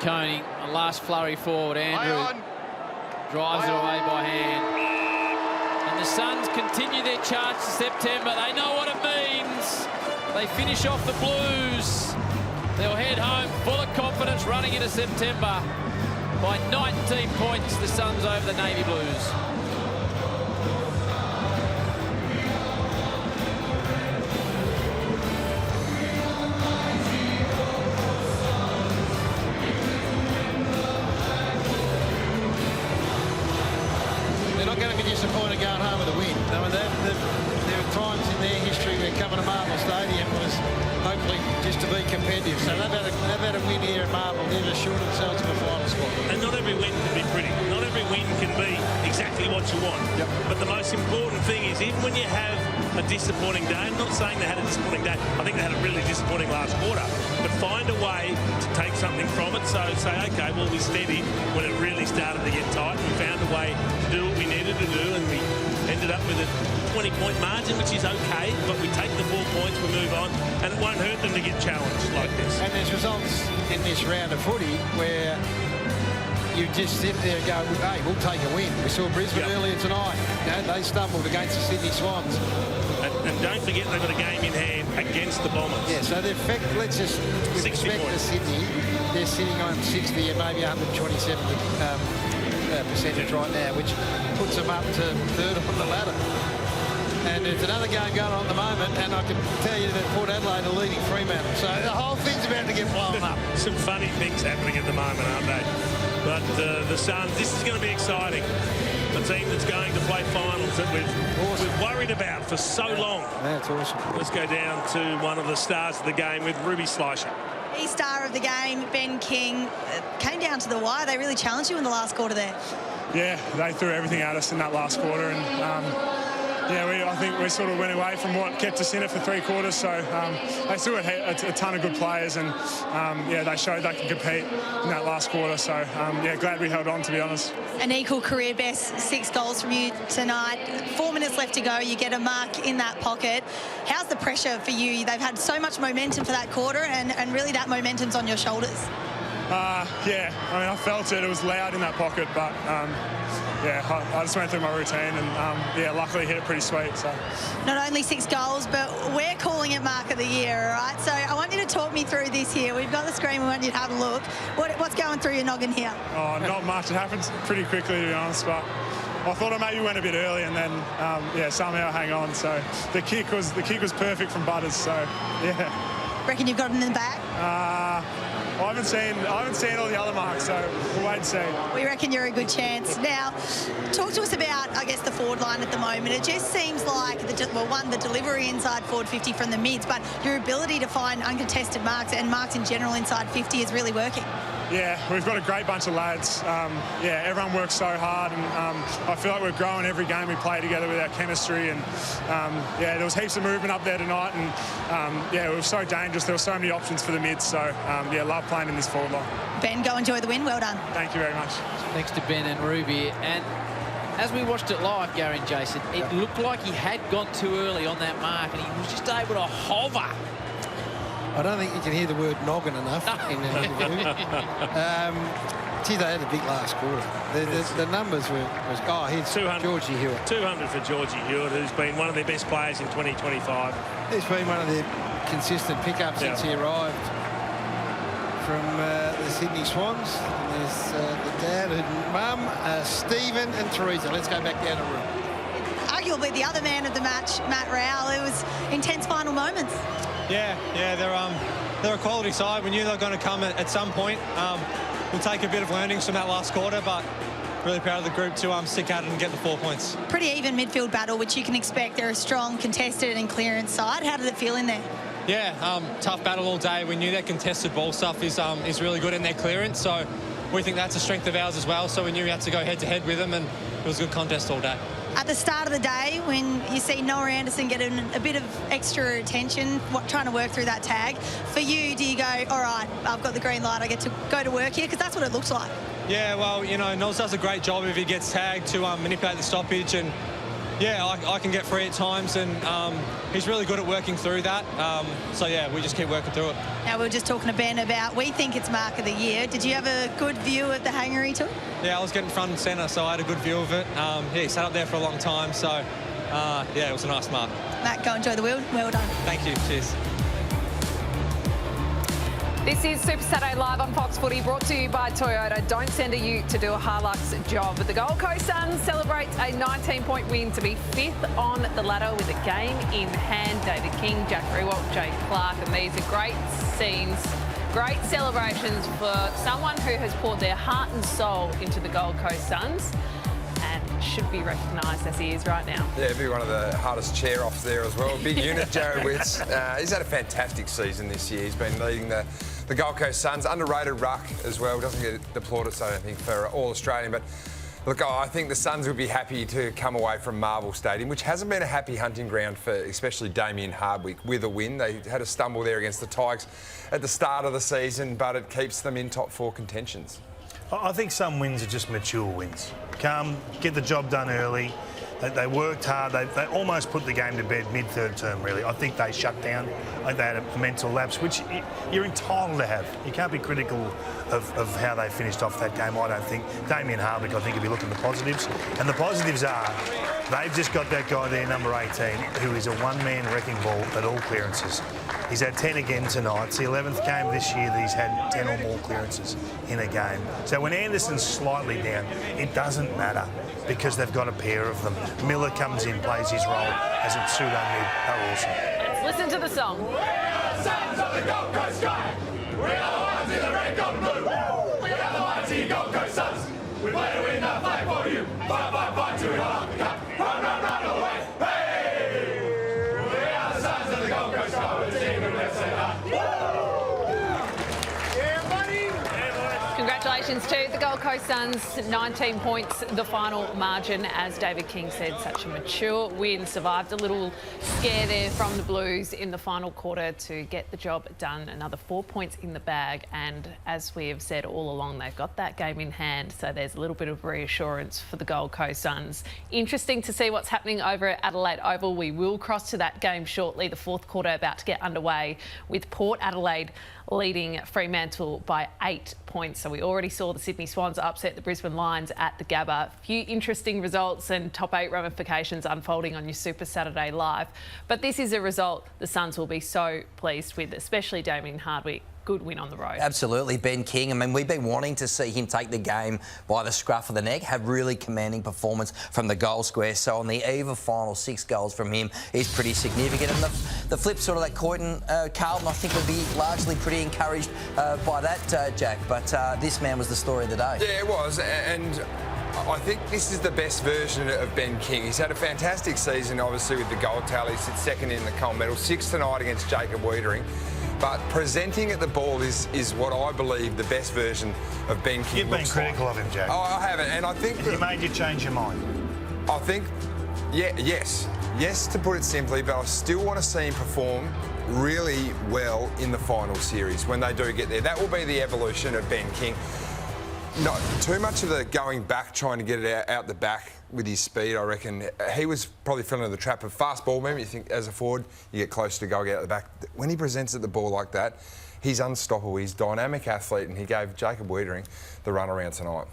Coney. A last flurry forward. Andrew drives it away by hand. And the Suns continue their charge to September. They know what it means. They finish off the Blues. They'll head home full of confidence running into September. By 19 points, the Suns over the Navy Blues. They're not going to be disappointed going home with a win. I mean, there are times in their history where coming to Marvel Stadium was hopefully just to be competitive. So they've had a win here at Marvel. They've assured themselves of a final spot. And not every win can be pretty. Not every win can be exactly what you want. Yep. But the most important thing is, even when you have a disappointing day, I'm not saying they had a disappointing day. I think they had a really disappointing last quarter. But find a way to take something from it. So say, OK, well, we steadied when it really started to get tight. We found a way to do what we needed to do, and we ended up with a 20-point margin, which is OK. But we take the 4 points, we move on, and it won't hurt them to get challenged like this. And there's results in this round of footy where you just sit there and go, hey, we'll take a win. We saw Brisbane earlier tonight. You know, they stumbled against the Sydney Swans. And don't forget they've got a game in hand against the Bombers. Yeah, so the effect, let's just with 60 respect points. to Sydney, they're sitting on 60 and maybe 127 percentage right now, which puts them up to third on the ladder. And there's another game going on at the moment, and I can tell you that Port Adelaide are leading Fremantle. So the whole thing's about to get blown up. Some funny things happening at the moment, aren't they? But the Suns, this is going to be exciting. A team that's going to play finals that we've worried about for so long. That's awesome. Let's go down to one of the stars of the game with Ruby Slisher. The star of the game, Ben King, came down to the wire. They really challenged you in the last quarter there. Yeah, they threw everything at us in that last quarter, and yeah, I think we sort of went away from what kept us in it for 3 quarters. So they still had a ton of good players, and yeah, they showed they can compete in that last quarter. So yeah, glad we held on, to be honest. An equal career best, 6 goals from you tonight. 4 minutes left to go. You get a mark in that pocket. How's the pressure for you? They've had so much momentum for that quarter, and really that momentum's on your shoulders. Yeah, I mean, I felt it. It was loud in that pocket, but yeah, I just went through my routine, and yeah, luckily hit it pretty sweet. So not only 6 goals, but we're calling it Mark of the Year, all right? So I want you to talk me through this here. We've got the screen. We want you to have a look. What's going through your noggin here? Oh, not much. It happens pretty quickly, to be honest, but I thought I maybe went a bit early, and then yeah, somehow hang on. So the kick was perfect from Butters. So yeah. Reckon you've got it in the bag? I haven't seen all the other marks, so we'll wait and see. We reckon you're a good chance. Now, talk to us about, I guess, the forward line at the moment. It just seems like, the delivery inside forward 50 from the mids, but your ability to find uncontested marks and marks in general inside 50 is really working. Yeah, we've got a great bunch of lads. Yeah, everyone works so hard, and I feel like we're growing every game we play together with our chemistry. And yeah, there was heaps of movement up there tonight, and yeah, it was so dangerous. There were so many options for the mids. So yeah, love playing in this forward line. Ben, go enjoy the win. Well done. Thank you very much. Thanks to Ben and Ruby. And as we watched it live, Gary and Jason, it looked like he had gone too early on that mark, and he was just able to hover. I don't think you can hear the word noggin enough in an interview. Gee, they had a big last quarter. The numbers were... Oh, here's Georgie Hewitt. 200 for Georgie Hewitt, who's been one of their best players in 2025. He's been one of their consistent pickups since he arrived from the Sydney Swans. And there's the dad and mum, Stephen and Teresa. Let's go back down the room. Arguably the other man of the match, Matt Rowell. It was intense final moments. Yeah, they're a quality side. We knew they were going to come at some point. We'll take a bit of learnings from that last quarter, but really proud of the group to stick at it and get the 4 points. Pretty even midfield battle, which you can expect. They're a strong, contested and clearance side. How did it feel in there? Yeah, tough battle all day. We knew their contested ball stuff is really good in their clearance, so we think that's a strength of ours as well. So we knew we had to go head-to-head with them, and it was a good contest all day. At the start of the day, when you see Noah Anderson getting a bit of extra attention, trying to work through that tag, for you, do you go, all right, I've got the green light, I get to go to work here? Because that's what it looks like. Yeah, well, you know, Noz does a great job if he gets tagged to manipulate the stoppage, and Yeah, I can get free at times, and he's really good at working through that. So, yeah, we just keep working through it. Now, we were just talking to Ben about, we think it's Mark of the Year. Did you have a good view of the hanger he took? Yeah, I was getting front and centre, so I had a good view of it. Yeah, he sat up there for a long time, so, yeah, it was a nice mark. Matt, go enjoy the wheel. Well done. Thank you. Cheers. This is Super Saturday Live on Fox Footy, brought to you by Toyota. Don't send a ute to do a Hilux job. The Gold Coast Suns celebrate a 19-point win to be 5th on the ladder with a game in hand. David King, Jack Rewalt, Jake Clark, and these are great scenes, great celebrations for someone who has poured their heart and soul into the Gold Coast Suns and should be recognised as he is right now. Yeah, be one of the hardest chair-offs there as well. Big unit, Jared Witts. He's had a fantastic season this year. He's been leading the Gold Coast Suns. Underrated ruck as well. Doesn't get the plaudits, I don't think, for all Australian. But look, I think the Suns would be happy to come away from Marvel Stadium, which hasn't been a happy hunting ground for especially Damien Hardwick, with a win. They had a stumble there against the Tigers at the start of the season, but it keeps them in top 4 contentions. I think some wins are just mature wins. Come, get the job done early. They worked hard. They almost put the game to bed mid-third term, really. I think they shut down. I think they had a mental lapse, which you're entitled to have. You can't be critical of how they finished off that game, I don't think. Damien Hardwick, I think, if you look at the positives. And the positives are they've just got that guy there, number 18, who is a one-man wrecking ball at all clearances. He's had 10 again tonight. It's the 11th game this year that he's had 10 or more clearances in a game. So when Anderson's slightly down, it doesn't matter because they've got a pair of them. Miller comes in, plays his role as a pseudo mid. They're awesome. Let's listen to the song. We are the Suns of the Gold Coast sky. We are the ones in the red, gold, and blue. We are the mighty Gold Coast Suns. We play to win the fight for you. Fight, fight, fight till we hold up the cup. Run, run, run all the way. Hey! We are the Suns of the Gold Coast sky. We're the team who left centre. Yeah, buddy. Congratulations to the Gold Coast Suns, 19 points, the final margin. As David King said, such a mature win. Survived a little scare there from the Blues in the final quarter to get the job done. Another 4 points in the bag, and as we have said all along, they've got that game in hand, so there's a little bit of reassurance for the Gold Coast Suns. Interesting to see what's happening over at Adelaide Oval. We will cross to that game shortly. The fourth quarter about to get underway with Port Adelaide leading Fremantle by 8 points. So we already saw the Sydney Swans upset the Brisbane Lions at the Gabba. A few interesting results and top 8 ramifications unfolding on your Super Saturday Live. But this is a result the Suns will be so pleased with, especially Damien Hardwick. Good win on the road. Absolutely, Ben King. I mean, we've been wanting to see him take the game by the scruff of the neck, have really commanding performance from the goal square. So on the eve of final, 6 goals from him is pretty significant. And the flip sort of that Carlton, I think, would be largely pretty encouraged by that, Jack. But this man was the story of the day. Yeah, it was. And I think this is the best version of Ben King. He's had a fantastic season, obviously, with the gold tally. He sits second in the Cold Medal, 6 tonight against Jacob Wiedering. But presenting at the ball is what I believe the best version of Ben King You've been critical of him, Jack. Oh, I haven't. And I think... He made you change your mind? I think, yes. Yes, to put it simply, but I still want to see him perform really well in the final series when they do get there. That will be the evolution of Ben King. Not too much of the going back, trying to get it out the back with his speed, I reckon. He was probably filling the trap of fast ball movement. You think, as a forward, you get close to go, get out the back. When he presents at the ball like that, he's unstoppable. He's a dynamic athlete, and he gave Jacob Wiedering the run around tonight.